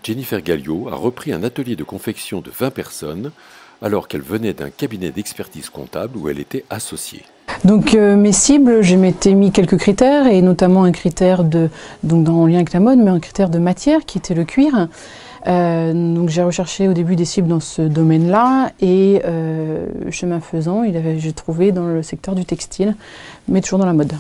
Jennifer Galliot a repris un atelier de confection de 20 personnes alors qu'elle venait d'un cabinet d'expertise comptable où elle était associée. Donc mes cibles, je m'étais mis quelques critères et notamment un critère en lien avec la mode, mais un critère de matière qui était le cuir. Donc j'ai recherché au début des cibles dans ce domaine-là et chemin faisant, j'ai trouvé dans le secteur du textile, mais toujours dans la mode.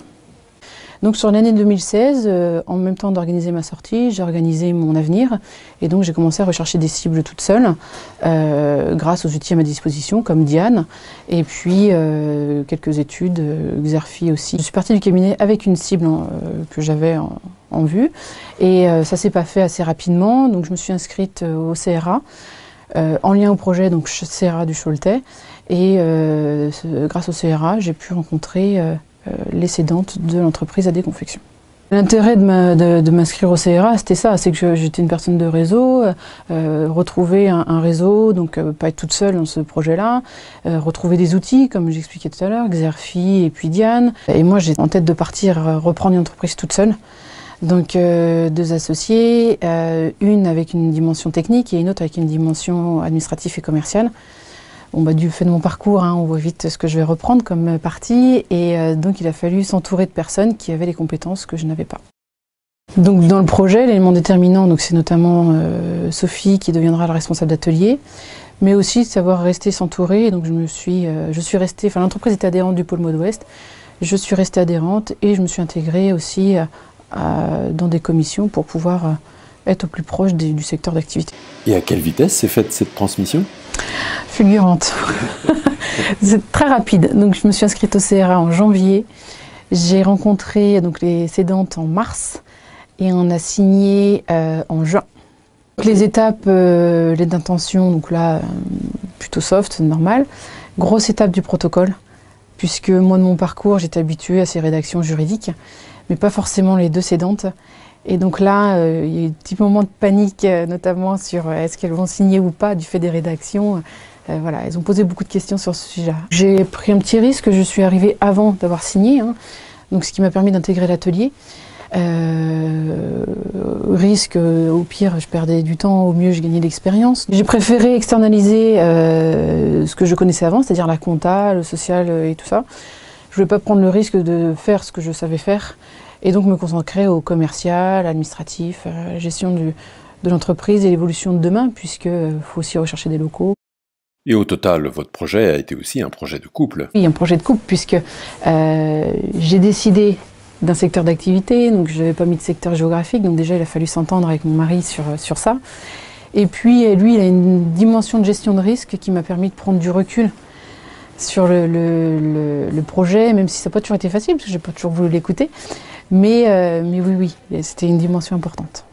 Donc sur l'année 2016, en même temps d'organiser ma sortie, j'ai organisé mon avenir et donc j'ai commencé à rechercher des cibles toute seule grâce aux outils à ma disposition comme Diane et puis quelques études, Xerfi aussi. Je suis partie du cabinet avec une cible que j'avais en vue et ça s'est pas fait assez rapidement, donc je me suis inscrite au CRA en lien au projet donc CRA du Choletais et grâce au CRA j'ai pu rencontrer les cédantes de l'entreprise AD Confection. L'intérêt de m'inscrire au CRA, c'était ça, c'est que j'étais une personne de réseau, retrouver un réseau, donc pas être toute seule dans ce projet-là, retrouver des outils, comme j'expliquais tout à l'heure, Xerfi et puis Diane. Et moi, j'ai en tête de partir reprendre une entreprise toute seule. Donc deux associés, une avec une dimension technique et une autre avec une dimension administrative et commerciale. Bon, du fait de mon parcours, on voit vite ce que je vais reprendre comme partie et donc il a fallu s'entourer de personnes qui avaient les compétences que je n'avais pas. Donc dans le projet, l'élément déterminant, c'est notamment Sophie qui deviendra la responsable d'atelier, mais aussi de savoir rester s'entourer. Donc je suis restée, enfin l'entreprise était adhérente du pôle Mode Ouest, je suis restée adhérente et je me suis intégrée aussi dans des commissions pour pouvoir être au plus proche du secteur d'activité. Et à quelle vitesse s'est faite cette transmission ? Fulgurante. C'est très rapide. Donc je me suis inscrite au CRA en janvier. J'ai rencontré les cédantes en mars et on a signé en juin. Donc, les étapes, les d'intention, donc là plutôt soft, normal. Grosse étape du protocole, puisque moi de mon parcours j'étais habituée à ces rédactions juridiques, mais pas forcément les deux cédantes. Et donc là, il y a eu un petit moment de panique, notamment sur est-ce qu'elles vont signer ou pas du fait des rédactions. Voilà, elles ont posé beaucoup de questions sur ce sujet-là. J'ai pris un petit risque, je suis arrivée avant d'avoir signé, donc ce qui m'a permis d'intégrer l'atelier. Risque, au pire, je perdais du temps, au mieux, je gagnais de l'expérience. J'ai préféré externaliser ce que je connaissais avant, c'est-à-dire la compta, le social et tout ça. Je ne voulais pas prendre le risque de faire ce que je savais faire. Et donc me concentrer au commercial, administratif, à la gestion de l'entreprise et l'évolution de demain, puisqu'il faut aussi rechercher des locaux. Et au total, votre projet a été aussi un projet de couple. Oui, un projet de couple, puisque j'ai décidé d'un secteur d'activité, donc je n'avais pas mis de secteur géographique, donc déjà il a fallu s'entendre avec mon mari sur ça. Et puis lui, il a une dimension de gestion de risque qui m'a permis de prendre du recul sur le projet, même si ça n'a pas toujours été facile, parce que je n'ai pas toujours voulu l'écouter. Mais oui, c'était une dimension importante.